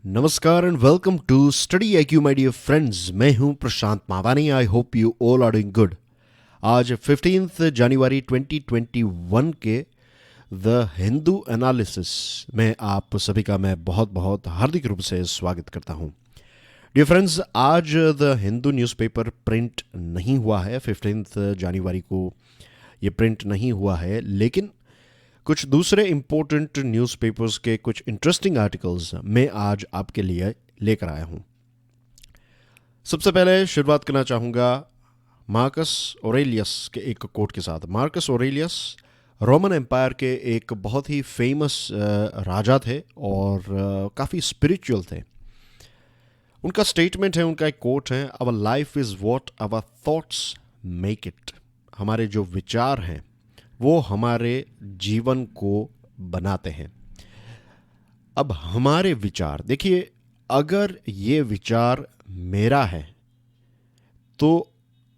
नमस्कार and welcome to study IQ my dear friends. मैं हूं Prashant Mavani. I hope you all are doing good. आज 15 जनवरी 2021 के द हिंदू एनालिसिस में आप सभी का मैं बहुत बहुत हार्दिक रूप से स्वागत करता हूं। डियर फ्रेंड्स, आज द हिंदू न्यूज़पेपर प्रिंट नहीं हुआ है। 15 जनवरी को ये प्रिंट नहीं हुआ है, लेकिन कुछ दूसरे इम्पोर्टेंट न्यूज़पेपर्स के कुछ इंटरेस्टिंग आर्टिकल्स मैं आज आपके लिए लेकर आया हूं। सबसे पहले शुरुआत करना चाहूँगा मार्कस ऑरेलियस के एक कोट के साथ। मार्कस ऑरेलियस रोमन एम्पायर के एक बहुत ही फेमस राजा थे और काफ़ी स्पिरिचुअल थे। उनका स्टेटमेंट है, उनका एक कोट है, our life is what our thoughts make it. हमारे जो विचार हैं वो हमारे जीवन को बनाते हैं। अब हमारे विचार देखिए, अगर ये विचार मेरा है तो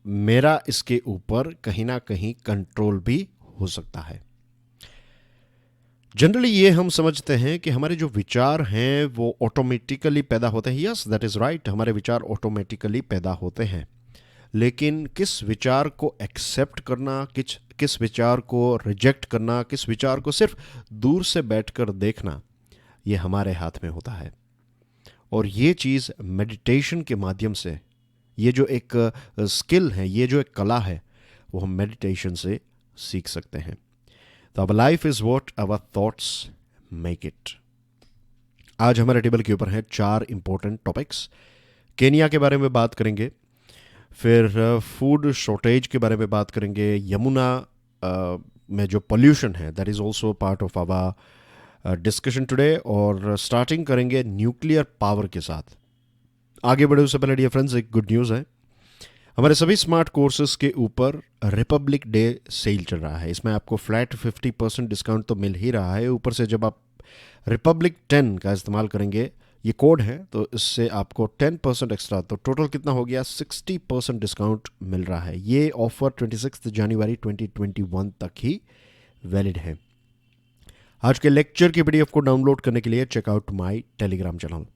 मेरा इसके ऊपर कहीं ना कहीं कंट्रोल भी हो सकता है। जनरली ये हम समझते हैं कि हमारे जो विचार हैं वो ऑटोमेटिकली पैदा होते हैं। यस, दैट इज़ राइट, हमारे विचार ऑटोमेटिकली पैदा होते हैं, लेकिन किस विचार को एक्सेप्ट करना, किस विचार को रिजेक्ट करना, किस विचार को सिर्फ दूर से बैठकर देखना, ये हमारे हाथ में होता है। और ये चीज़ मेडिटेशन के माध्यम से, ये जो एक स्किल है, ये जो एक कला है, वो हम मेडिटेशन से सीख सकते हैं। तो अब life is what our thoughts make it. आज हमारे टेबल के ऊपर है 4 इंपॉर्टेंट टॉपिक्स। केनिया के बारे में बात करेंगे, फिर फूड शॉर्टेज के बारे में बात करेंगे, यमुना में जो पोल्यूशन है that is also part of our discussion today, और स्टार्टिंग करेंगे न्यूक्लियर पावर के साथ। आगे बढ़े उससे पहले डियर फ्रेंड्स, एक गुड न्यूज़ है। हमारे सभी स्मार्ट कोर्सेज के ऊपर रिपब्लिक डे सेल चल रहा है। इसमें आपको फ्लैट 50% डिस्काउंट तो मिल ही रहा है, ऊपर से जब आप रिपब्लिक 10 का इस्तेमाल करेंगे, ये कोड है, तो इससे आपको 10% एक्स्ट्रा, तो टोटल कितना हो गया, 60% डिस्काउंट मिल रहा है। ये ऑफर 26 जनवरी 2021 तक ही वैलिड है। आज के लेक्चर की PDF को डाउनलोड करने के लिए चेकआउट माय टेलीग्राम चैनल।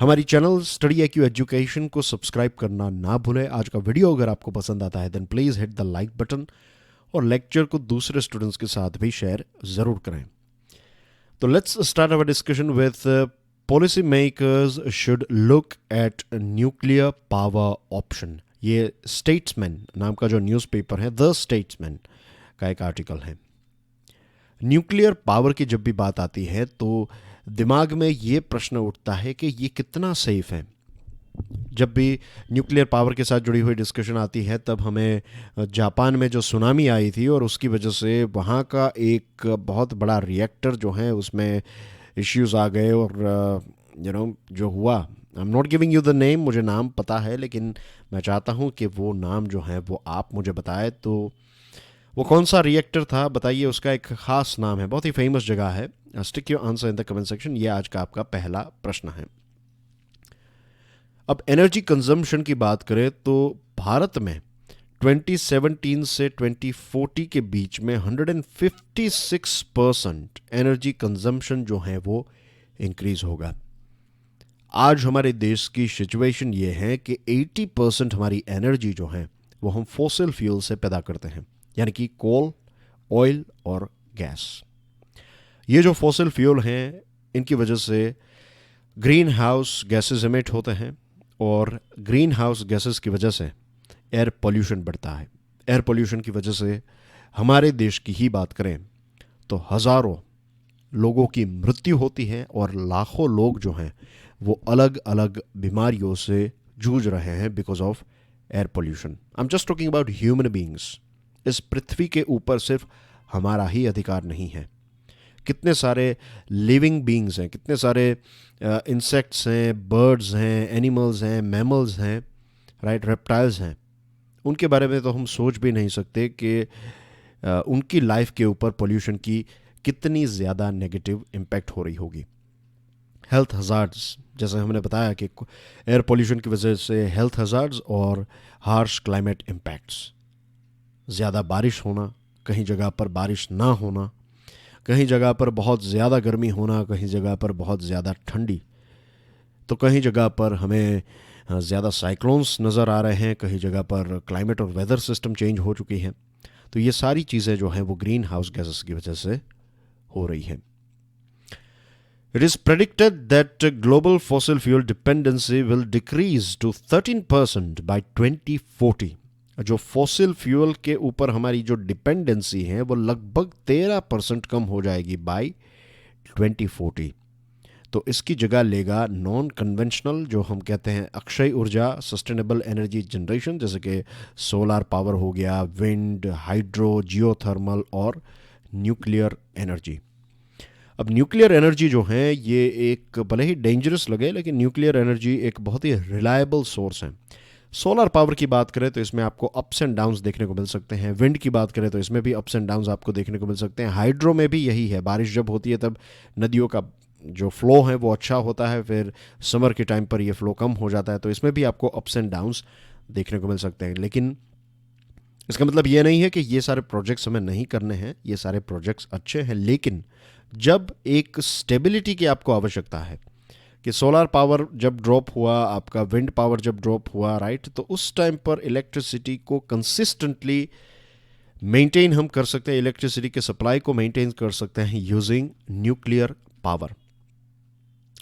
हमारी चैनल स्टडी IQ एजुकेशन को सब्सक्राइब करना ना भूलें। आज का वीडियो अगर आपको पसंद आता है then please hit the like button, और लेक्चर को दूसरे स्टूडेंट्स के साथ भी शेयर ज़रूर करें। तो let's start our discussion with policy makers should look at nuclear power option. ये स्टेट्समैन नाम का जो न्यूज़पेपर है, द स्टेट्समैन का एक आर्टिकल है। न्यूक्लियर पावर की जब भी बात आती है तो दिमाग में ये प्रश्न उठता है कि ये कितना सेफ है। जब भी न्यूक्लियर पावर के साथ जुड़ी हुई डिस्कशन आती है तब हमें जापान में जो सुनामी आई थी और उसकी वजह से वहाँ का एक बहुत बड़ा रिएक्टर जो है उसमें इश्यूज आ गए, और जो हुआ, I am not giving you the name, मुझे नाम पता है लेकिन मैं चाहता हूँ कि वो नाम जो है वो आप मुझे बताएं। तो वो कौन सा रिएक्टर था बताइए, उसका एक ख़ास नाम है, बहुत ही फेमस जगह है। Stick your answer in the comment section. ये आज का आपका पहला प्रश्न है। अब एनर्जी कंजम्पशन की बात करें तो भारत में 2017 से 2040 के बीच में 156% एनर्जी कंजम्पशन जो है वो इंक्रीज होगा। आज हमारे देश की सिचुएशन ये है कि 80% हमारी एनर्जी जो है वो हम फॉसिल फ्यूल से पैदा करते हैं, यानी कि कोल, ऑयल और गैस। ये जो फॉसिल फ्यूल हैं इनकी वजह से ग्रीन हाउस गैसेस एमिट होते हैं, और ग्रीन हाउस गैसेस की वजह से एयर पोल्यूशन बढ़ता है। एयर पोल्यूशन की वजह से हमारे देश की ही बात करें तो हज़ारों लोगों की मृत्यु होती है और लाखों लोग जो हैं वो अलग अलग बीमारियों से जूझ रहे हैं because of air pollution. I am just talking about human beings. इस पृथ्वी के ऊपर सिर्फ हमारा ही अधिकार नहीं है, कितने सारे लिविंग बींग्स हैं, कितने सारे इंसेक्ट्स हैं, बर्ड्स हैं, एनिमल्स हैं, मैमल्स हैं, राइट, रेप्टाइल्स हैं, उनके बारे में तो हम सोच भी नहीं सकते कि उनकी लाइफ के ऊपर पोल्यूशन की कितनी ज़्यादा नेगेटिव इम्पैक्ट हो रही होगी। हेल्थ हज़ार्ड्स, जैसे हमने बताया कि एयर पोल्यूशन की वजह से हेल्थ हज़ार्ड्स और हार्श क्लाइमेट इम्पैक्ट्स, ज़्यादा बारिश होना, कहीं जगह पर बारिश ना होना, कहीं जगह पर बहुत ज़्यादा गर्मी होना, कहीं जगह पर बहुत ज़्यादा ठंडी, तो कहीं जगह पर हमें ज़्यादा साइक्लोन्स नज़र आ रहे हैं, कहीं जगह पर क्लाइमेट और वेदर सिस्टम चेंज हो चुकी हैं। तो ये सारी चीज़ें जो हैं वो ग्रीन हाउस गैसेस की वजह से हो रही हैं। It is predicted that global fossil fuel dependency will decrease to 13% by 2040। जो फॉसिल फ्यूल के ऊपर हमारी जो डिपेंडेंसी है वो लगभग 13% कम हो जाएगी बाय 2040। तो इसकी जगह लेगा नॉन कन्वेंशनल, जो हम कहते हैं अक्षय ऊर्जा, सस्टेनेबल एनर्जी जनरेशन, जैसे कि सोलर पावर हो गया, विंड, हाइड्रो, जियोथर्मल और न्यूक्लियर एनर्जी। अब न्यूक्लियर एनर्जी जो है ये एक भले ही डेंजरस लगे, लेकिन न्यूक्लियर एनर्जी एक बहुत ही रिलायबल सोर्स है। सोलर पावर की बात करें तो इसमें आपको अप्स एंड डाउन्स देखने को मिल सकते हैं। विंड की बात करें तो इसमें भी अप्स एंड डाउन्स आपको देखने को मिल सकते हैं। हाइड्रो में भी यही है, बारिश जब होती है तब नदियों का जो फ्लो है वो अच्छा होता है, फिर समर के टाइम पर ये फ्लो कम हो जाता है, तो इसमें भी आपको अप्स एंड डाउन्स देखने को मिल सकते हैं। लेकिन इसका मतलब ये नहीं है कि ये सारे प्रोजेक्ट्स हमें नहीं करने हैं, ये सारे प्रोजेक्ट्स अच्छे हैं, लेकिन जब एक स्टेबिलिटी की आपको आवश्यकता है कि सोलर पावर जब ड्रॉप हुआ, आपका विंड पावर जब ड्रॉप हुआ, राइट, तो उस टाइम पर इलेक्ट्रिसिटी को कंसिस्टेंटली मेंटेन हम कर सकते हैं, इलेक्ट्रिसिटी के सप्लाई को मेंटेन कर सकते हैं using nuclear power.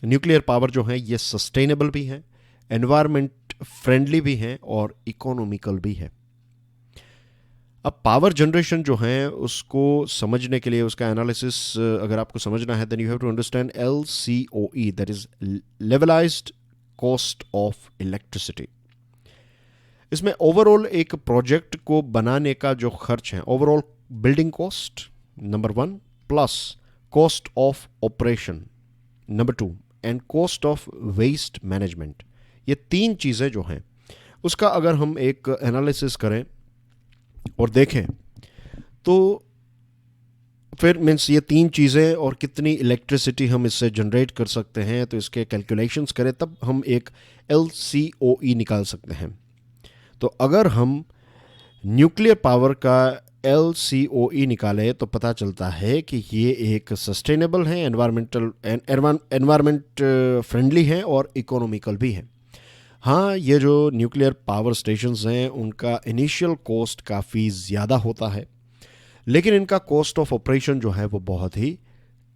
Nuclear power जो है ये सस्टेनेबल भी है, एनवायरमेंट फ्रेंडली भी है और इकोनॉमिकल भी है। अब पावर जनरेशन जो है उसको समझने के लिए, उसका एनालिसिस अगर आपको समझना है, then you have to understand LCOE, that is levelised cost of electricity. इसमें ओवरऑल एक प्रोजेक्ट को बनाने का जो खर्च है, overall building cost number 1 plus cost of operation number 2 and cost of waste management, ये 3 चीज़ें जो हैं उसका अगर हम एक एनालिसिस करें और देखें तो फिर मीन्स ये 3 चीज़ें और कितनी इलेक्ट्रिसिटी हम इससे जनरेट कर सकते हैं, तो इसके कैलकुलेशंस करें तब हम एक LCOE निकाल सकते हैं। तो अगर हम न्यूक्लियर पावर का LCOE निकालें तो पता चलता है कि ये एक सस्टेनेबल है, एनवायरमेंट फ्रेंडली है और इकोनॉमिकल भी है। हाँ, ये जो न्यूक्लियर पावर स्टेशंस हैं उनका इनिशियल कॉस्ट काफ़ी ज़्यादा होता है, लेकिन इनका कॉस्ट ऑफ ऑपरेशन जो है वो बहुत ही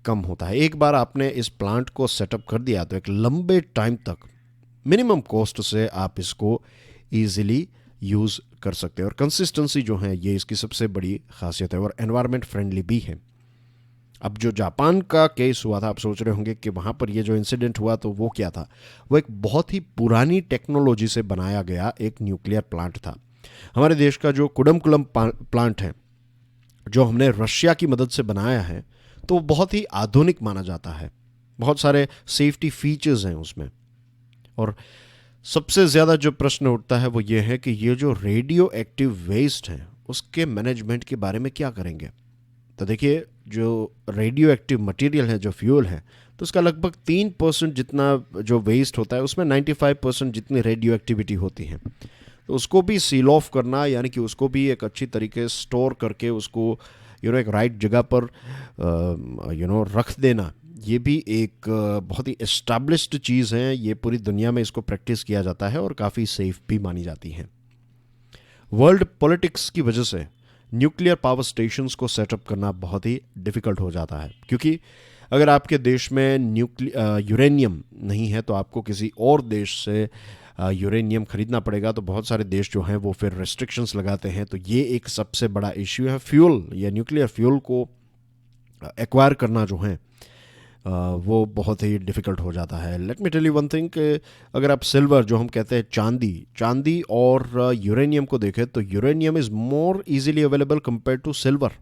कम होता है। एक बार आपने इस प्लांट को सेटअप कर दिया तो एक लंबे टाइम तक मिनिमम कॉस्ट से आप इसको ईजिली यूज़ कर सकते हैं, और कंसिस्टेंसी जो है ये इसकी सबसे बड़ी खासियत है, और एनवायरनमेंट फ्रेंडली भी है। अब जो जापान का केस हुआ था, आप सोच रहे होंगे कि वहाँ पर ये जो इंसिडेंट हुआ तो वो क्या था। वो एक बहुत ही पुरानी टेक्नोलॉजी से बनाया गया एक न्यूक्लियर प्लांट था। हमारे देश का जो कुडमकुलम प्लांट है, जो हमने रशिया की मदद से बनाया है, तो वो बहुत ही आधुनिक माना जाता है। बहुत सारे सेफ्टी फीचर्स हैं उसमें, और सबसे ज़्यादा जो प्रश्न उठता है वो ये है कि ये जो रेडियो एक्टिव वेस्ट है उसके मैनेजमेंट के बारे में क्या करेंगे। तो देखिए, जो रेडियो एक्टिव मटेरियल है, जो फ्यूल है, तो उसका लगभग 3% जितना जो वेस्ट होता है उसमें 95% जितनी रेडियो एक्टिविटी होती है। तो उसको भी सील ऑफ करना, यानी कि उसको भी एक अच्छी तरीके से स्टोर करके उसको एक राइट जगह पर रख देना, ये भी एक बहुत ही एस्टैब्लिश्ड चीज़ है। ये पूरी दुनिया में इसको प्रैक्टिस किया जाता है और काफ़ी सेफ भी मानी जाती है। वर्ल्ड पॉलिटिक्स की वजह से न्यूक्लियर पावर स्टेशंस को सेटअप करना बहुत ही डिफ़िकल्ट हो जाता है, क्योंकि अगर आपके देश में यूरेनियम नहीं है तो आपको किसी और देश से यूरेनियम खरीदना पड़ेगा। तो बहुत सारे देश जो हैं वो फिर रेस्ट्रिक्शंस लगाते हैं। तो ये एक सबसे बड़ा इश्यू है। फ्यूल या न्यूक्लियर फ्यूल को एक्वायर करना जो है वो बहुत ही डिफ़िकल्ट हो जाता है। Let me tell you one thing, अगर आप सिल्वर, जो हम कहते हैं चांदी और यूरेनियम को देखें तो uranium is more easily available compare to silver,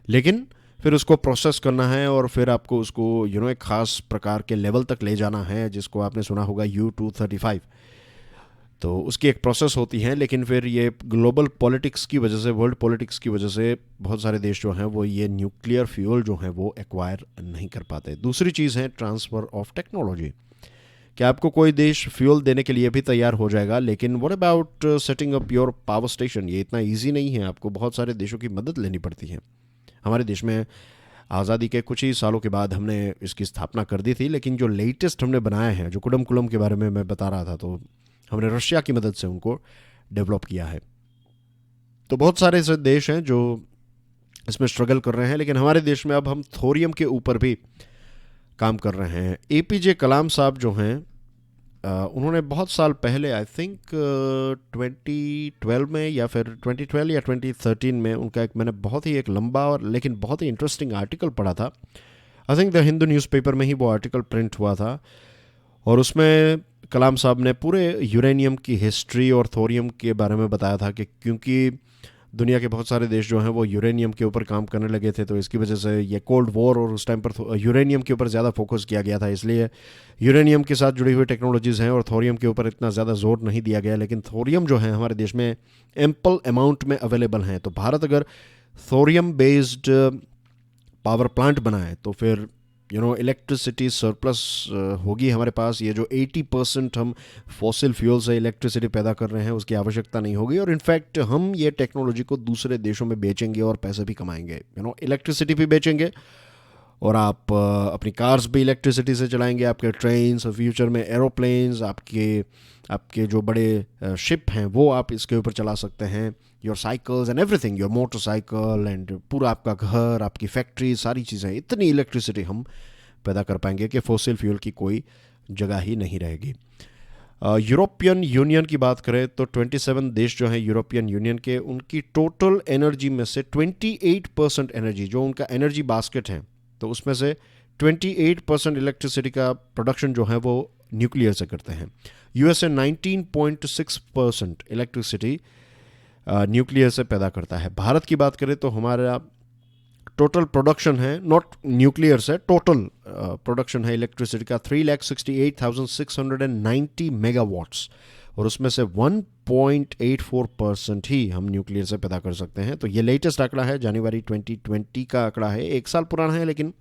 लेकिन फिर उसको प्रोसेस करना है और फिर आपको उसको एक ख़ास प्रकार के लेवल तक ले जाना है, जिसको आपने सुना होगा U-235। तो उसकी एक प्रोसेस होती है, लेकिन फिर ये ग्लोबल पॉलिटिक्स की वजह से, वर्ल्ड पॉलिटिक्स की वजह से बहुत सारे देश जो हैं वो ये न्यूक्लियर फ्यूल जो है वो एक्वायर नहीं कर पाते। दूसरी चीज़ है ट्रांसफ़र ऑफ टेक्नोलॉजी, कि आपको कोई देश फ्यूल देने के लिए भी तैयार हो जाएगा, लेकिन what about setting up your power station, ये इतना ईजी नहीं है। आपको बहुत सारे देशों की मदद लेनी पड़ती है। हमारे देश में आज़ादी के कुछ ही सालों के बाद हमने इसकी स्थापना कर दी थी, लेकिन जो लेटेस्ट हमने बनाए हैं, जो कुडम के बारे में मैं बता रहा था, तो हमने रशिया की मदद से उनको डेवलप किया है। तो बहुत सारे ऐसे देश हैं जो इसमें स्ट्रगल कर रहे हैं, लेकिन हमारे देश में अब हम थोरियम के ऊपर भी काम कर रहे हैं। एपीजे कलाम साहब जो हैं, उन्होंने बहुत साल पहले, आई थिंक 2012 में या फिर 2012 या 2013 में, उनका एक मैंने बहुत ही एक लंबा और लेकिन बहुत ही इंटरेस्टिंग आर्टिकल पढ़ा था। I think the Hindu newspaper में ही वो आर्टिकल प्रिंट हुआ था, और उसमें कलाम साहब ने पूरे यूरेनियम की हिस्ट्री और थोरियम के बारे में बताया था कि क्योंकि दुनिया के बहुत सारे देश जो हैं वो यूरेनियम के ऊपर काम करने लगे थे, तो इसकी वजह से ये कोल्ड वॉर और उस टाइम पर यूरेनियम के ऊपर ज़्यादा फोकस किया गया था, इसलिए यूरेनियम के साथ जुड़ी हुई टेक्नोलॉजीज़ हैं और थोरियम के ऊपर इतना ज़्यादा जोर नहीं दिया गया। लेकिन थोरियम जो है हमारे देश में एम्पल अमाउंट में अवेलेबल हैं, तो भारत अगर थोरियम बेस्ड पावर प्लांट बनाए तो फिर इलेक्ट्रिसिटी सरप्लस होगी हमारे पास। ये जो 80% हम फॉसिल फ्यूल से इलेक्ट्रिसिटी पैदा कर रहे हैं उसकी आवश्यकता नहीं होगी, और इनफैक्ट हम ये टेक्नोलॉजी को दूसरे देशों में बेचेंगे और पैसे भी कमाएंगे। इलेक्ट्रिसिटी भी बेचेंगे और आप अपनी कार्स भी इलेक्ट्रिसिटी से चलाएंगे, आपके ट्रेन्स और फ्यूचर में एरोप्लेन्स, आपके जो बड़े शिप हैं वो आप इसके ऊपर चला सकते हैं, your cycles and everything, your motorcycle and पूरा आपका घर, आपकी फैक्ट्री, सारी चीज़ें, इतनी इलेक्ट्रिसिटी हम पैदा कर पाएंगे कि फॉसिल फ्यूल की कोई जगह ही नहीं रहेगी। यूरोपियन यूनियन की बात करें तो 27 देश जो हैं यूरोपियन यूनियन के, उनकी टोटल एनर्जी में से 28% एनर्जी, जो उनका एनर्जी बास्केट है, तो उसमें से 28% इलेक्ट्रिसिटी का प्रोडक्शन जो है वो न्यूक्लियर से करते हैं। यूएसए 19.6% इलेक्ट्रिसिटी न्यूक्लियर से पैदा करता है। भारत की बात करें तो हमारा टोटल प्रोडक्शन है, नॉट न्यूक्लियर से, टोटल प्रोडक्शन है इलेक्ट्रिसिटी का 3,68,690 मेगावाट्स, और उसमें से 1.84% ही हम न्यूक्लियर से पैदा कर सकते हैं। तो ये लेटेस्ट आंकड़ा है, जनवरी 2020 का आंकड़ा है, 1 साल पुराना है, लेकिन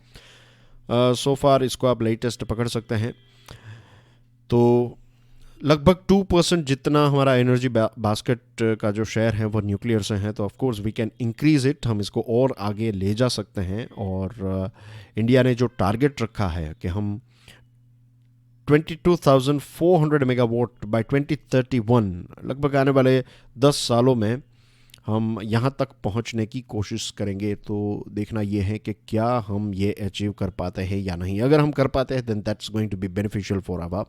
सो फार इसको आप लेटेस्ट पकड़ सकते हैं। तो लगभग 2% जितना हमारा एनर्जी बास्केट का जो शेयर है वो न्यूक्लियर से है। तो of course we can increase it, हम इसको और आगे ले जा सकते हैं। और इंडिया ने जो टारगेट रखा है कि हम 22,400 मेगावाट बाय 2031, लगभग आने वाले 10 सालों में हम यहाँ तक पहुँचने की कोशिश करेंगे। तो देखना ये है कि क्या हम ये अचीव कर पाते हैं या नहीं। अगर हम कर पाते हैं then that's going to be beneficial for our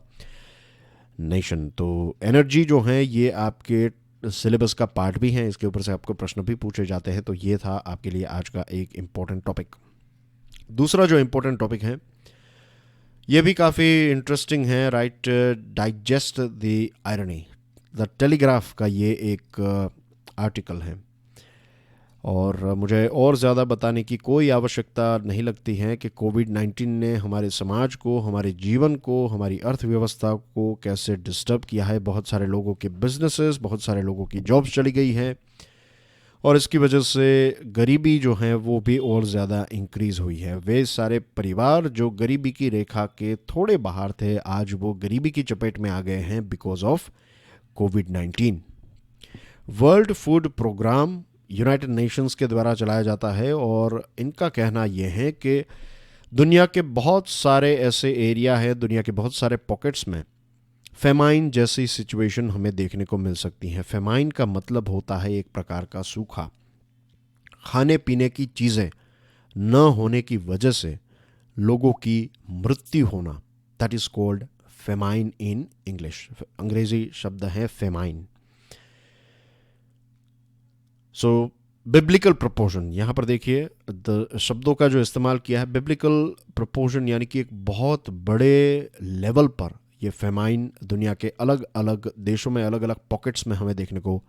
nation. तो एनर्जी जो है ये आपके सिलेबस का पार्ट भी है, इसके ऊपर से आपको प्रश्न भी पूछे जाते हैं। तो ये था आपके लिए आज का एक इम्पोर्टेंट टॉपिक। दूसरा जो इम्पोर्टेंट टॉपिक है ये भी काफ़ी इंटरेस्टिंग है, right, digest the irony, the telegraph का ये एक आर्टिकल है। और मुझे और ज़्यादा बताने की कोई आवश्यकता नहीं लगती है कि कोविड-19 ने हमारे समाज को, हमारे जीवन को, हमारी अर्थव्यवस्था को कैसे डिस्टर्ब किया है। बहुत सारे लोगों के बिजनेसेस, बहुत सारे लोगों की जॉब्स चली गई हैं, और इसकी वजह से गरीबी जो है वो भी और ज़्यादा इंक्रीज़ हुई है। वे सारे परिवार जो गरीबी की रेखा के थोड़े बाहर थे, आज वो गरीबी की चपेट में आ गए हैं बिकॉज ऑफ कोविड-19। World food programme United Nations के द्वारा चलाया जाता है, और इनका कहना यह है कि दुनिया के बहुत सारे ऐसे एरिया है, दुनिया के बहुत सारे पॉकेट्स में फेमाइन जैसी सिचुएशन हमें देखने को मिल सकती है। फेमाइन का मतलब होता है एक प्रकार का सूखा, खाने पीने की चीज़ें न होने की वजह से लोगों की मृत्यु होना, that is called famine in English. अंग्रेजी शब्द है फेमाइन। सो बिब्लिकल प्रोपोर्शन, यहाँ पर देखिए शब्दों का जो इस्तेमाल किया है, बिब्लिकल प्रोपोर्शन, यानी कि एक बहुत बड़े लेवल पर ये फेमाइन दुनिया के अलग अलग देशों में, अलग अलग पॉकेट्स में हमें देखने को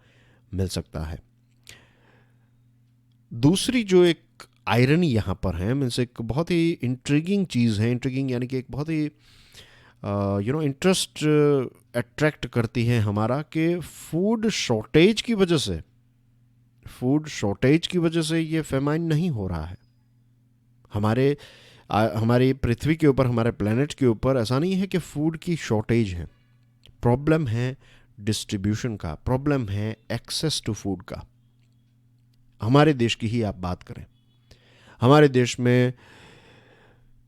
मिल सकता है। दूसरी जो एक आयरनी यहाँ पर है, मीन्स एक बहुत ही इंट्रिगिंग चीज़ है, इंट्रिगिंग यानी कि एक बहुत ही इंटरेस्ट अट्रैक्ट करती है हमारा, कि फूड शॉर्टेज की वजह से ये फेमाइन नहीं हो रहा है। हमारी पृथ्वी के ऊपर, हमारे प्लेनेट के ऊपर ऐसा नहीं है कि फूड की शॉर्टेज है। प्रॉब्लम है डिस्ट्रीब्यूशन का, प्रॉब्लम है एक्सेस टू फूड का। हमारे देश की ही आप बात करें, हमारे देश में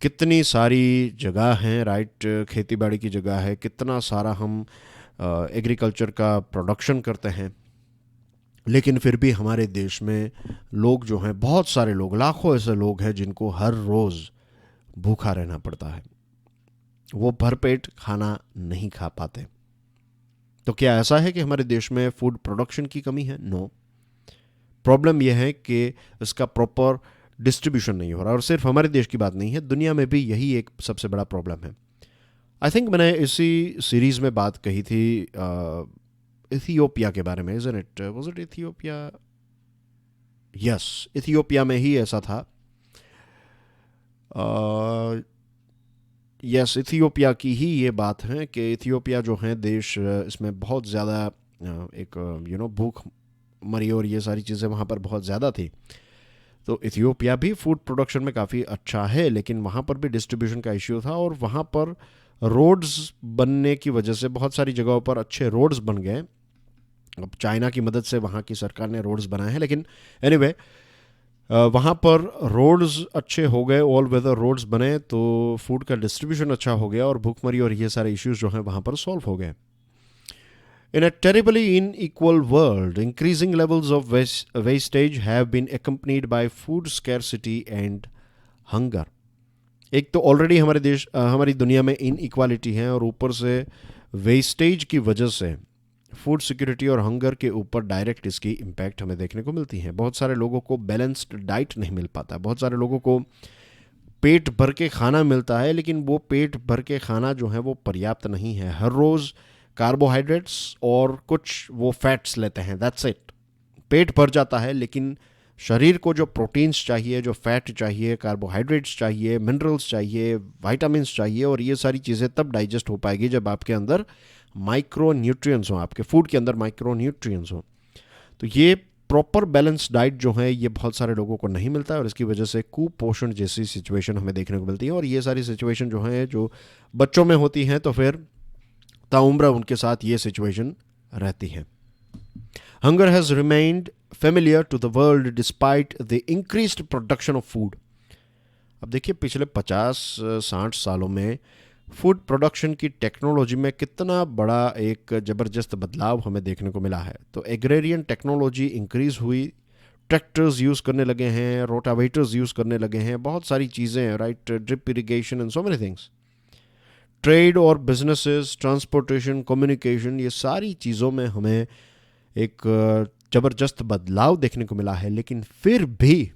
कितनी सारी जगह हैं, राइट, खेती बाड़ी की जगह है, कितना सारा हम एग्रीकल्चर का प्रोडक्शन करते हैं, लेकिन फिर भी हमारे देश में लोग जो हैं, बहुत सारे लोग, लाखों ऐसे लोग हैं जिनको हर रोज़ भूखा रहना पड़ता है, वो भरपेट खाना नहीं खा पाते। तो क्या ऐसा है कि हमारे देश में फूड प्रोडक्शन की कमी है? नो, प्रॉब्लम यह है कि इसका प्रॉपर डिस्ट्रीब्यूशन नहीं हो रहा। और सिर्फ हमारे देश की बात नहीं है, दुनिया में भी यही एक सबसे बड़ा प्रॉब्लम है। आई थिंक मैंने इसी सीरीज़ में बात कही थी इथियोपिया के बारे में, isn't it, was it Ethiopia? Yes, Ethiopia में ही ऐसा था। यस, इथियोपिया की ही ये बात है कि इथियोपिया जो है देश, इसमें बहुत ज़्यादा एक भूख मरी और ये सारी चीज़ें वहाँ पर बहुत ज़्यादा थी। तो इथियोपिया भी फूड प्रोडक्शन में काफ़ी अच्छा है, लेकिन वहाँ पर भी डिस्ट्रीब्यूशन का इश्यू था, और वहाँ पर रोड्स बनने की वजह से बहुत सारी जगहों पर अच्छे रोड्स बन गए। अब चाइना की मदद से वहाँ की सरकार ने रोड्स बनाए हैं, लेकिन एनीवे वहाँ पर रोड्स अच्छे हो गए, ऑल वेदर रोड्स बने, तो फूड का डिस्ट्रीब्यूशन अच्छा हो गया और भूखमरी और ये सारे इश्यूज जो हैं वहाँ पर सॉल्व हो गए। In a terribly unequal world, increasing levels of wastage have been accompanied by food scarcity and hunger. एक तो ऑलरेडी हमारी दुनिया में इनइक्वालिटी है, और ऊपर से वेस्टेज की वजह से फूड सिक्योरिटी और हंगर के ऊपर डायरेक्ट इसकी इम्पैक्ट हमें देखने को मिलती है। बहुत सारे लोगों को बैलेंस्ड डाइट नहीं मिल पाता, बहुत सारे लोगों को पेट भर के खाना मिलता है, लेकिन वो पेट भर के खाना जो है वो पर्याप्त नहीं है। हर रोज़ कार्बोहाइड्रेट्स और कुछ वो फैट्स लेते हैं, दैट्स इट। पेट भर जाता है, लेकिन शरीर को जो प्रोटीन्स चाहिए, जो फैट चाहिए, कार्बोहाइड्रेट्स चाहिए, मिनरल्स चाहिए, विटामिन्स चाहिए, और ये सारी चीज़ें तब डाइजेस्ट हो पाएगी जब आपके अंदर माइक्रो न्यूट्रिएंट्स हों, आपके फूड के अंदर माइक्रो न्यूट्रिएंट्स हों। तो ये प्रॉपर बैलेंस डाइट जो है ये बहुत सारे लोगों को नहीं मिलता है, और इसकी वजह से कुपोषण जैसी सिचुएशन हमें देखने को मिलती है। और ये सारी सिचुएशन जो है जो बच्चों में होती हैं, तो फिर ताउम्र उनके साथ ये सिचुएशन रहती है। Hunger has remained familiar to the world despite the increased production of food. अब देखिए पिछले 50-60 सालों में फूड प्रोडक्शन की टेक्नोलॉजी में कितना बड़ा एक ज़बरदस्त बदलाव हमें देखने को मिला है। तो एग्रेरियन टेक्नोलॉजी इंक्रीज़ हुई, ट्रैक्टर्स यूज़ करने लगे हैं, रोटावेटर्स यूज़ करने लगे हैं, बहुत सारी चीज़ें, right, drip irrigation and so many things. Trade और बिजनेसेस, ट्रांसपोर्टेशन, कम्युनिकेशन, ये सारी चीज़ों में हमें एक ज़बरदस्त बदलाव देखने को मिला है। लेकिन फिर भी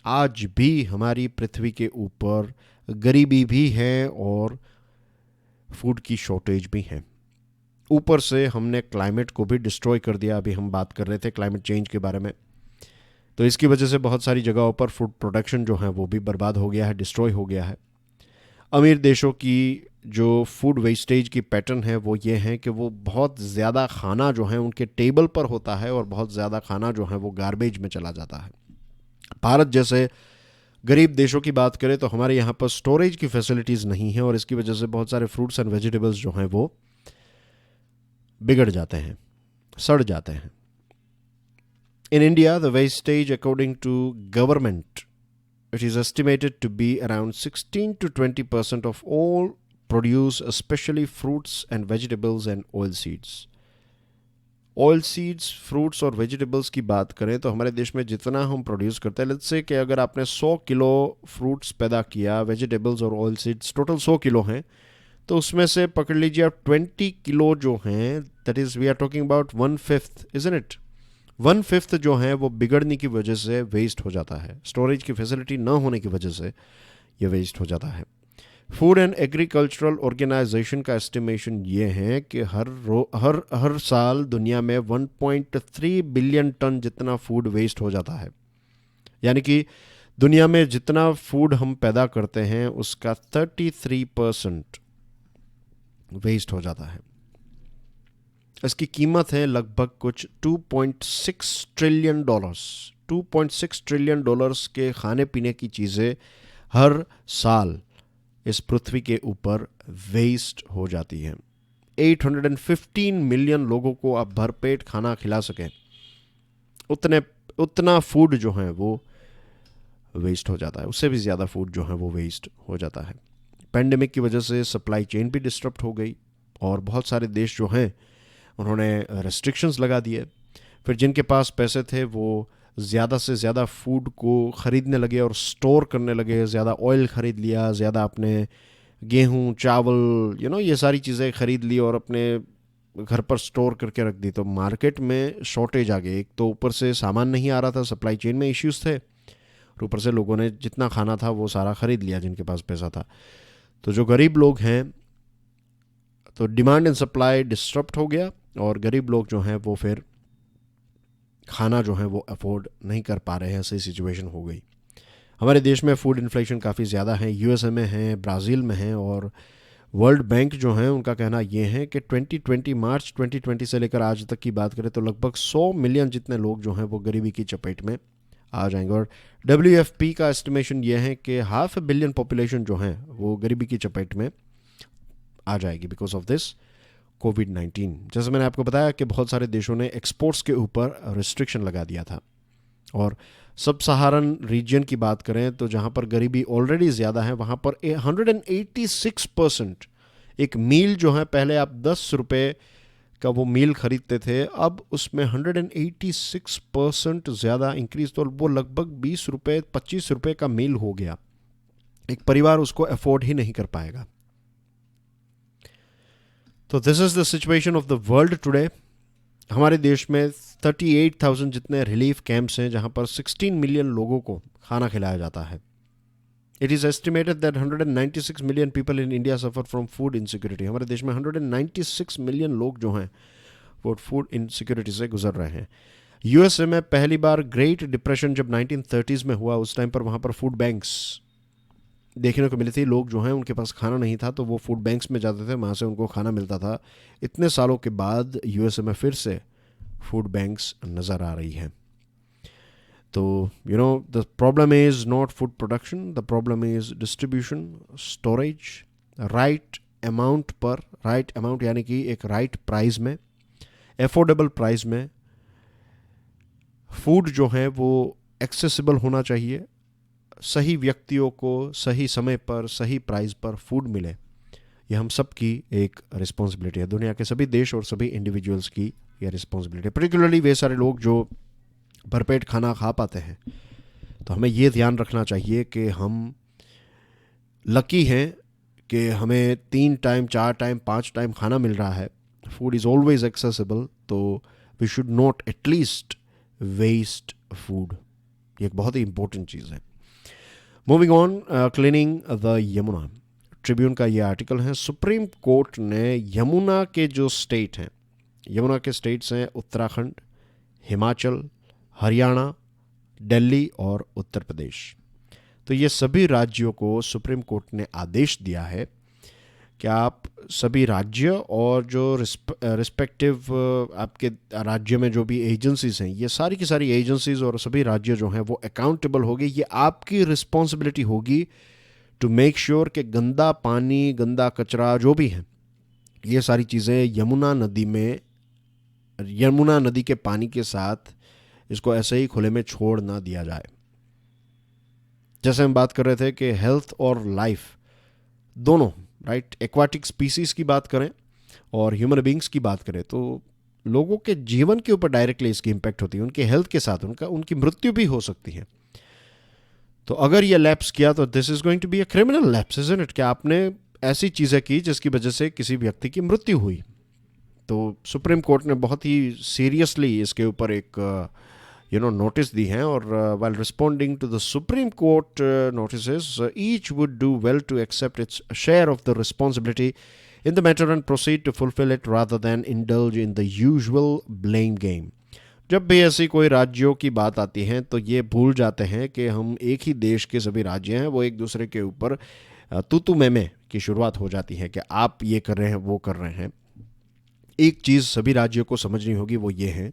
आज भी हमारी पृथ्वी के ऊपर गरीबी भी है और फूड की शॉर्टेज भी है। ऊपर से हमने क्लाइमेट को भी डिस्ट्रॉय कर दिया। अभी हम बात कर रहे थे क्लाइमेट चेंज के बारे में, तो इसकी वजह से बहुत सारी जगहों पर फूड प्रोडक्शन जो है वो भी बर्बाद हो गया है, डिस्ट्रॉय हो गया है। अमीर देशों की जो फूड वेस्टेज की पैटर्न है वो ये है कि वो बहुत ज़्यादा खाना जो है उनके टेबल पर होता है, और बहुत ज़्यादा खाना जो है वो गार्बेज में चला जाता है। भारत जैसे गरीब देशों की बात करें तो हमारे यहाँ पर स्टोरेज की फैसिलिटीज़ नहीं है, और इसकी वजह से बहुत सारे फ्रूट्स एंड वेजिटेबल्स जो हैं वो बिगड़ जाते हैं, सड़ जाते हैं। In India the wastage according to government it is estimated to be around 16 to 20% of all produce, especially fruits and vegetables and oil seeds. Oil seeds, fruits और वेजिटेबल्स की बात करें तो हमारे देश में जितना हम प्रोड्यूस करते हैं, लेट्स से कि अगर आपने 100 किलो फ्रूट्स पैदा किया, वेजिटेबल्स और ऑयल सीड्स टोटल 100 किलो हैं, तो उसमें से पकड़ लीजिए आप 20 किलो जो हैं, that is we are talking about 1/5, isn't it? 1/5 जो है वो बिगड़ने की वजह से वेस्ट हो जाता है, स्टोरेज की फैसिलिटी ना होने की वजह से ये वेस्ट हो जाता है। फूड एंड एग्रीकल्चरल ऑर्गेनाइजेशन का एस्टिमेशन ये है कि हर साल दुनिया में 1.3 बिलियन टन जितना फूड वेस्ट हो जाता है। यानी कि दुनिया में जितना फूड हम पैदा करते हैं उसका 33% वेस्ट हो जाता है। इसकी कीमत है लगभग कुछ 2.6 ट्रिलियन डॉलर्स। 2.6 ट्रिलियन डॉलर्स के खाने पीने की चीज़ें हर साल इस पृथ्वी के ऊपर वेस्ट हो जाती हैं। 815 मिलियन लोगों को आप भरपेट खाना खिला सकें, उतना फूड जो है वो वेस्ट हो जाता है, उससे भी ज़्यादा फूड जो है वो वेस्ट हो जाता है। पेंडेमिक की वजह से सप्लाई चेन भी डिस्टर्ब हो गई और बहुत सारे देश जो हैं उन्होंने रेस्ट्रिक्शंस लगा दिए। फिर जिनके पास पैसे थे वो ज़्यादा से ज़्यादा फूड को ख़रीदने लगे और स्टोर करने लगे, ज़्यादा ऑयल ख़रीद लिया, ज़्यादा अपने गेहूँ चावल ये सारी चीज़ें ख़रीद ली और अपने घर पर स्टोर करके रख दी। तो मार्केट में शॉर्टेज आ गई। एक तो ऊपर से सामान नहीं आ रहा था, सप्लाई चेन में इश्यूज़ थे, और ऊपर से लोगों ने जितना खाना था वो सारा ख़रीद लिया जिनके पास पैसा था। तो जो गरीब लोग हैं, तो डिमांड एंड सप्लाई डिस्टर्ब हो गया और गरीब लोग जो हैं वो फिर खाना जो है वो अफोर्ड नहीं कर पा रहे हैं, ऐसी सिचुएशन हो गई। हमारे देश में फूड इन्फ्लेशन काफ़ी ज़्यादा है, यूएसए में है, ब्राज़ील में है, और वर्ल्ड बैंक जो है उनका कहना ये है कि 2020 मार्च 2020 से लेकर आज तक की बात करें तो लगभग 100 मिलियन जितने लोग जो हैं वो गरीबी की चपेट में आ जाएंगे। और WFP का एस्टिमेशन ये है कि 500 मिलियन पॉपुलेशन जो है वो गरीबी की चपेट में आ जाएगी बिकॉज ऑफ दिस कोविड-19। जैसे मैंने आपको बताया कि बहुत सारे देशों ने एक्सपोर्ट्स के ऊपर रिस्ट्रिक्शन लगा दिया था। और सब सहारन रीजन की बात करें तो जहाँ पर गरीबी ऑलरेडी ज़्यादा है वहाँ पर 186% एक मील जो है, पहले आप 10 रुपये का वो मील ख़रीदते थे, अब उसमें 186% ज़्यादा इंक्रीज़, तो वो लगभग 20 रुपये 25 रुपये का मील हो गया। एक परिवार उसको अफोर्ड ही नहीं कर पाएगा। तो this is the situation of the world today. हमारे देश में 38,000 जितने रिलीफ कैंप्स हैं जहां पर 16 मिलियन लोगों को खाना खिलाया जाता है। It is estimated that 196 million people in India suffer from food insecurity. हमारे देश में 196 मिलियन लोग जो हैं वो फूड इनसिक्योरिटी से गुजर रहे हैं। यूएसए में पहली बार ग्रेट डिप्रेशन जब 1930s में हुआ, उस टाइम पर वहाँ पर फूड बैंक्स देखने को मिली थी। लोग जो हैं उनके पास खाना नहीं था तो वो फूड बैंक्स में जाते थे, वहाँ से उनको खाना मिलता था। इतने सालों के बाद यूएसए में फिर से फूड बैंक्स नज़र आ रही है। तो the problem is not food production, the problem is distribution, storage, right amount पर, राइट अमाउंट यानी कि एक राइट प्राइस में, एफोर्डेबल प्राइस में फूड जो है वो एक्सेसिबल होना चाहिए। सही व्यक्तियों को सही समय पर सही प्राइस पर फूड मिले, ये हम सब की एक रिस्पॉन्सिबिलिटी है। दुनिया के सभी देश और सभी इंडिविजुअल्स की ये रिस्पॉन्सिबिलिटी है, पर्टिकुलरली वे सारे लोग जो भरपेट खाना खा पाते हैं। तो हमें ये ध्यान रखना चाहिए कि हम लकी हैं कि हमें 3 टाइम 4 टाइम 5 टाइम खाना मिल रहा है। फूड इज़ ऑलवेज एक्सेसिबल, तो we should not at least waste food. ये एक बहुत ही इंपॉर्टेंट चीज़ है। Moving on, cleaning the Yamuna, Tribune का ये आर्टिकल है। सुप्रीम कोर्ट ने यमुना के जो स्टेट हैं, यमुना के स्टेट्स हैं उत्तराखंड, हिमाचल, हरियाणा, दिल्ली और उत्तर प्रदेश। तो ये सभी राज्यों को सुप्रीम कोर्ट ने आदेश दिया है कि आप सभी राज्य और जो रिस्पेक्टिव आपके राज्य में जो भी एजेंसीज हैं, ये सारी की सारी एजेंसीज और सभी राज्य जो हैं वो अकाउंटेबल होगी। ये आपकी रिस्पॉन्सिबिलिटी होगी टू मेक श्योर कि गंदा पानी, गंदा कचरा जो भी है, ये सारी चीज़ें यमुना नदी के पानी के साथ इसको ऐसे ही खुले में छोड़ ना दिया जाए। जैसे हम बात कर रहे थे कि हेल्थ और लाइफ दोनों, राइट, एक्वाटिक स्पीसीज की बात करें और ह्यूमन बींग्स की बात करें तो लोगों के जीवन के ऊपर डायरेक्टली इसकी इम्पैक्ट होती है। उनके हेल्थ के साथ उनकी मृत्यु भी हो सकती है। तो अगर ये लैप्स किया तो this is going to be a criminal lapse, isn't it, कि आपने ऐसी चीज़ें की जिसकी वजह से किसी व्यक्ति की मृत्यु हुई। तो सुप्रीम कोर्ट ने बहुत ही सीरियसली इसके ऊपर एक नोटिस दी हैं। और while responding to the Supreme Court notices, each would do well to accept its share of the responsibility in the matter and proceed to fulfill it rather than indulge in the usual blame game. जब भी ऐसी कोई राज्यों की बात आती है तो ये भूल जाते हैं कि हम एक ही देश के सभी राज्य हैं, वो एक दूसरे के ऊपर तू मैं की शुरुआत हो जाती है कि आप ये कर रहे हैं, वो कर रहे हैं। एक चीज़ सभी राज्यों को समझनी होगी, वो ये है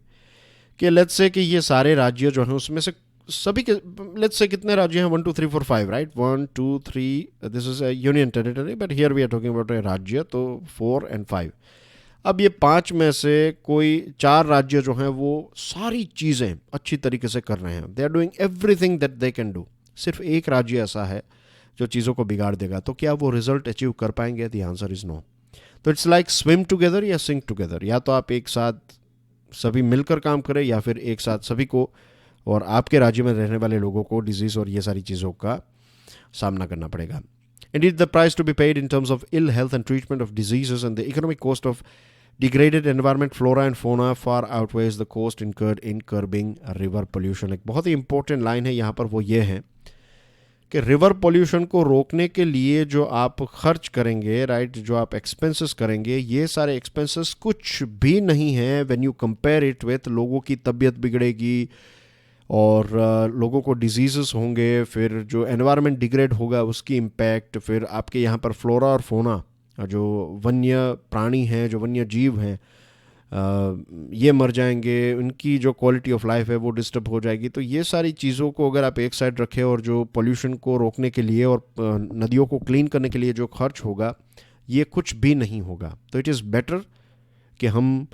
कि लेट्स से कि ये सारे राज्य जो हैं उसमें से सभी के, लेट्स से कितने राज्य हैं, 1 2 3 4 5, right, 1 2 3, this is a union territory, but here we are talking about a राज्य, तो 4 और 5। अब ये 5 में से कोई 4 राज्य जो हैं वो सारी चीज़ें अच्छी तरीके से कर रहे हैं, they are doing everything that they can do, सिर्फ एक राज्य ऐसा है जो चीज़ों को बिगाड़ देगा, तो क्या वो रिजल्ट अचीव कर पाएंगे? The answer is no. तो इट्स लाइक स्विम टुगेदर या सिंक टुगेदर, या तो आप एक साथ सभी मिलकर काम करें या फिर एक साथ सभी को और आपके राज्य में रहने वाले लोगों को डिजीज़ और ये सारी चीज़ों का सामना करना पड़ेगा। Indeed, the price to be paid in terms of ill health and treatment of diseases and the economic cost of degraded environment, flora and fauna far outweighs the cost incurred in curbing river pollution. एक बहुत ही important line है यहाँ पर, वो ये है कि रिवर पोल्यूशन को रोकने के लिए जो आप खर्च करेंगे, राइट, जो आप एक्सपेंसेस करेंगे, ये सारे एक्सपेंसेस कुछ भी नहीं है when you compare it with लोगों की तबीयत बिगड़ेगी और लोगों को डिजीज़ेस होंगे, फिर जो एनवायरनमेंट डिग्रेड होगा उसकी इम्पैक्ट, फिर आपके यहाँ पर फ्लोरा और फोना जो वन्य प्राणी हैं, जो वन्य जीव हैं, ये मर जाएंगे, उनकी जो क्वालिटी ऑफ लाइफ है वो डिस्टर्ब हो जाएगी। तो ये सारी चीज़ों को अगर आप एक साइड रखें और जो पोल्यूशन को रोकने के लिए और नदियों को क्लीन करने के लिए जो खर्च होगा, ये कुछ भी नहीं होगा। तो इट इज़ बेटर कि हम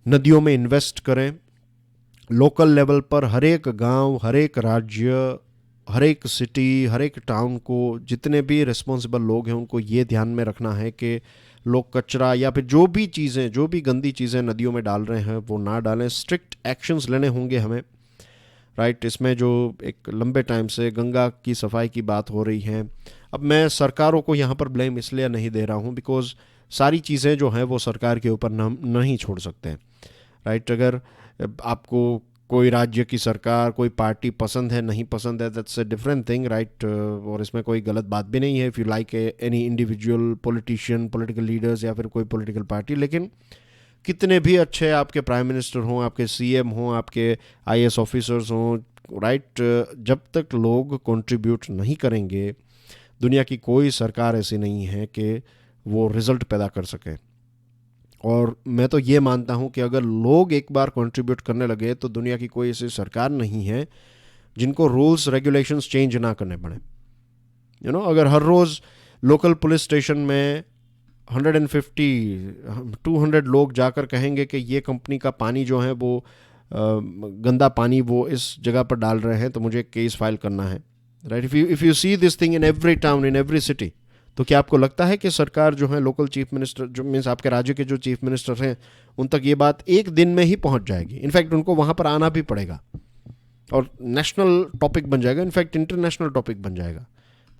नदियों में इन्वेस्ट करें लोकल लेवल पर। हर एक गांव, हर एक राज्य, हर एक सिटी, हर एक टाउन को जितने भी रिस्पॉन्सिबल लोग हैं उनको ये ध्यान में रखना है कि लोग कचरा या फिर जो भी चीज़ें, जो भी गंदी चीज़ें नदियों में डाल रहे हैं वो ना डालें। स्ट्रिक्ट एक्शंस लेने होंगे हमें, राइट। इसमें जो एक लंबे टाइम से गंगा की सफाई की बात हो रही है, अब मैं सरकारों को यहाँ पर ब्लेम इसलिए नहीं दे रहा हूँ बिकॉज सारी चीज़ें जो हैं वो सरकार के ऊपर नहीं छोड़ सकते हैं, राइट। अगर आपको कोई राज्य की सरकार, कोई पार्टी पसंद है, नहीं पसंद है, that's a different thing, right. और इसमें कोई गलत बात भी नहीं है if you like any individual politician, political leaders या फिर कोई पॉलिटिकल पार्टी। लेकिन कितने भी अच्छे आपके प्राइम मिनिस्टर हों, आपके सीएम हों, आपके आईएएस ऑफिसर्स हों, राइट, जब तक लोग कंट्रीब्यूट नहीं करेंगे, दुनिया की कोई सरकार ऐसी नहीं है कि वो रिज़ल्ट पैदा कर सके। और मैं तो ये मानता हूँ कि अगर लोग एक बार कंट्रीब्यूट करने लगे तो दुनिया की कोई ऐसी सरकार नहीं है जिनको रूल्स रेगुलेशंस चेंज ना करने पड़े। यू नो, अगर हर रोज़ लोकल पुलिस स्टेशन में 150-200 लोग जाकर कहेंगे कि ये कंपनी का पानी जो है वो गंदा पानी वो इस जगह पर डाल रहे हैं, तो मुझे केस फाइल करना है, right. If you see this thing in every town, in every city, तो क्या आपको लगता है कि सरकार जो है, लोकल चीफ मिनिस्टर, जो मीन्स आपके राज्य के जो चीफ मिनिस्टर हैं, उन तक ये बात एक दिन में ही पहुंच जाएगी? इनफैक्ट उनको वहां पर आना भी पड़ेगा और नेशनल टॉपिक बन जाएगा, इनफैक्ट इंटरनेशनल टॉपिक बन जाएगा।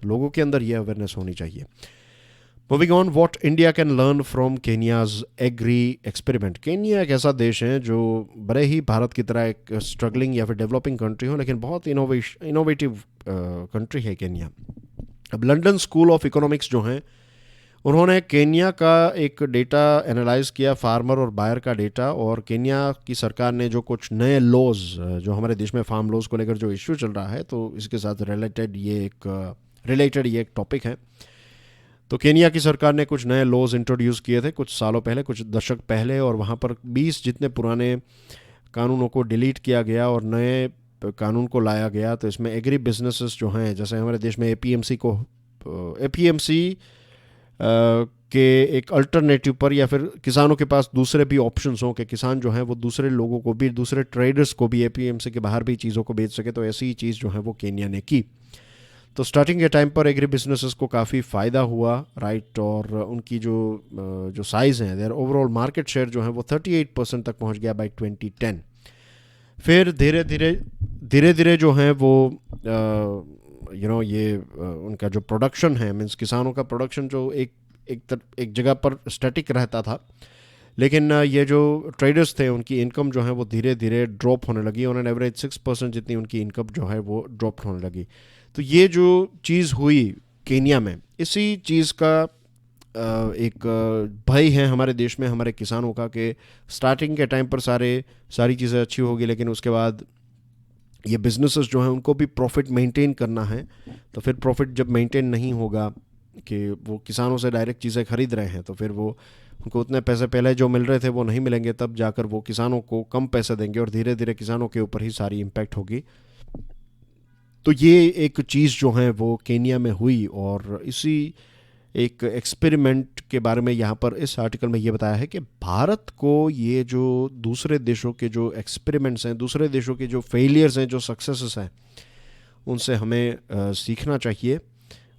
लोगों के अंदर ये अवेयरनेस होनी चाहिए। Moving on, what India can learn from Kenya's agri experiment. Kenya एक ऐसा देश है जो बड़े ही भारत की तरह एक स्ट्रगलिंग या फिर डेवलपिंग कंट्री हो, लेकिन बहुत इनोवेटिव कंट्री है केनिया। अब लंदन स्कूल ऑफ इकोनॉमिक्स जो हैं, उन्होंने केनिया का एक डेटा एनालाइज किया, फार्मर और बायर का डेटा, और केनिया की सरकार ने जो कुछ नए लॉज, जो हमारे देश में फार्म लॉज को लेकर जो इश्यू चल रहा है, तो इसके साथ रिलेटेड ये एक टॉपिक है। तो केनिया की सरकार ने कुछ नए लॉज इंट्रोड्यूस किए थे कुछ सालों पहले, कुछ दशक पहले, और वहाँ पर 20 जितने पुराने कानूनों को डिलीट किया गया और नए कानून को लाया गया। तो इसमें एग्री बिजनेसेस जो हैं, जैसे हमारे देश में एपीएमसी के एक अल्टरनेटिव पर, या फिर किसानों के पास दूसरे भी ऑप्शंस हों कि किसान जो हैं वो दूसरे लोगों को भी, दूसरे ट्रेडर्स को भी एपीएमसी के बाहर भी चीज़ों को बेच सके, तो ऐसी ही चीज़ जो है वो केनिया ने की। तो स्टार्टिंग के टाइम पर एग्री बिजनेसेस को काफ़ी फ़ायदा हुआ, राइट। और उनकी जो साइज़ हैं, देयर ओवरऑल मार्केट शेयर जो है वो 38% तक पहुंच गया बाय 2010। फिर धीरे धीरे जो है वो ये उनका जो प्रोडक्शन है, मीन्स किसानों का प्रोडक्शन जो एक जगह पर स्टैटिक रहता था, लेकिन ये जो ट्रेडर्स थे उनकी इनकम जो है वो धीरे धीरे ड्रॉप होने लगी। ऑन एन एवरेज 6% जितनी उनकी इनकम जो है वो ड्रॉप होने लगी। तो ये जो चीज़ हुई केनिया में, इसी चीज़ का एक भय है हमारे देश में, हमारे किसानों का, कि स्टार्टिंग के टाइम पर सारी चीज़ें अच्छी होगी, लेकिन उसके बाद ये बिजनेसेस जो हैं उनको भी प्रॉफिट मेंटेन करना है। तो फिर प्रॉफिट जब मेंटेन नहीं होगा, कि वो किसानों से डायरेक्ट चीज़ें खरीद रहे हैं, तो फिर वो उनको उतने पैसे पहले जो मिल रहे थे वो नहीं मिलेंगे, तब जाकर वो किसानों को कम पैसे देंगे और धीरे धीरे किसानों के ऊपर ही सारी इम्पैक्ट होगी। तो ये एक चीज़ जो है वो केनिया में हुई, और इसी एक एक्सपेरिमेंट के बारे में यहाँ पर इस आर्टिकल में ये बताया है कि भारत को ये जो दूसरे देशों के जो एक्सपेरिमेंट्स हैं, दूसरे देशों के जो फेलियर्स हैं, जो सक्सेसेस हैं, उनसे हमें सीखना चाहिए।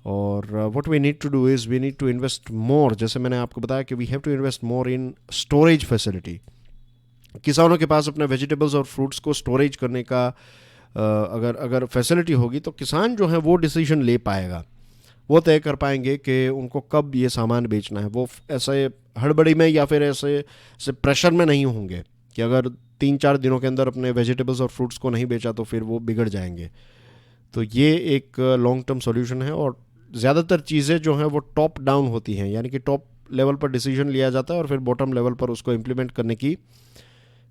और what we need to do is we need to invest more, जैसे मैंने आपको बताया कि we have to invest more in storage facility. किसानों के पास अपने वेजिटेबल्स और फ्रूट्स को स्टोरेज करने का अगर फैसिलिटी होगी तो किसान जो है वो डिसीजन ले पाएगा, वो तय कर पाएंगे कि उनको कब ये सामान बेचना है। वो ऐसे हड़बड़ी में या फिर ऐसे प्रेशर में नहीं होंगे कि अगर 3-4 दिनों के अंदर अपने वेजिटेबल्स और फ्रूट्स को नहीं बेचा तो फिर वो बिगड़ जाएंगे। तो ये एक लॉन्ग टर्म सॉल्यूशन है। और ज़्यादातर चीज़ें जो हैं वो टॉप डाउन होती हैं, यानी कि टॉप लेवल पर डिसीजन लिया जाता है और फिर बॉटम लेवल पर उसको इम्प्लीमेंट करने की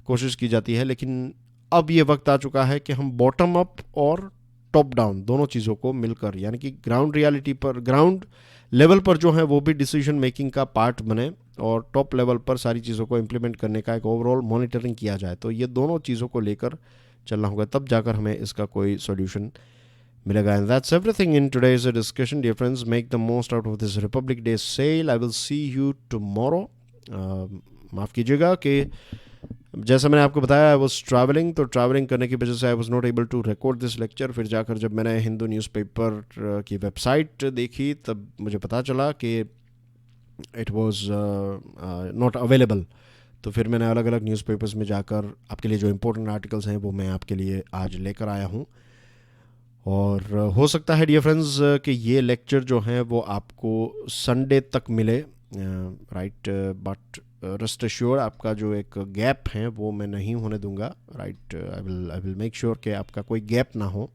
कोशिश की जाती है। लेकिन अब ये वक्त आ चुका है कि हम बॉटम अप और टॉप डाउन दोनों चीज़ों को मिलकर, यानी कि ग्राउंड रियलिटी पर, ग्राउंड लेवल पर जो है वो भी डिसीजन मेकिंग का पार्ट बने और टॉप लेवल पर सारी चीज़ों को इम्प्लीमेंट करने का एक ओवरऑल मॉनिटरिंग किया जाए। तो ये दोनों चीज़ों को लेकर चलना होगा, तब जाकर हमें इसका कोई सॉल्यूशन मिलेगा। And that's everything in today's discussion dear friends. Make the most out of this republic day sale. I will see you tomorrow. माफ़ कीजिएगा कि जैसा मैंने आपको बताया आई वॉज ट्रैवलिंग, तो ट्रैवलिंग करने की वजह से I was not able to record this lecture. फिर जाकर जब मैंने हिंदू न्यूज़पेपर की वेबसाइट देखी तब मुझे पता चला कि इट वॉज नॉट अवेलेबल। तो फिर मैंने अलग अलग न्यूज़पेपर्स में जाकर आपके लिए जो इम्पोर्टेंट आर्टिकल्स हैं वो मैं आपके लिए आज लेकर आया हूँ। और हो सकता है डियर फ्रेंड्स कि ये लेक्चर जो हैं वो आपको संडे तक मिले, राइट। बट रेस्ट एश्योर्ड आपका जो एक गैप है वो मैं नहीं होने दूंगा, right. I will make sure कि आपका कोई गैप ना हो,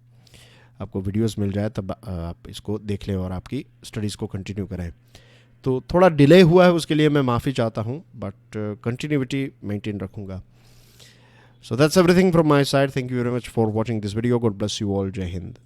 आपको वीडियोस मिल जाए तब आप इसको देख लें और आपकी स्टडीज़ को कंटिन्यू करें। तो थोड़ा डिले हुआ है उसके लिए मैं माफ़ी चाहता हूँ, बट कंटिन्यूटी मेंटेन रखूँगा। So that's everything from my side. Thank you very much for watching this video. God bless you all. Jai Hind.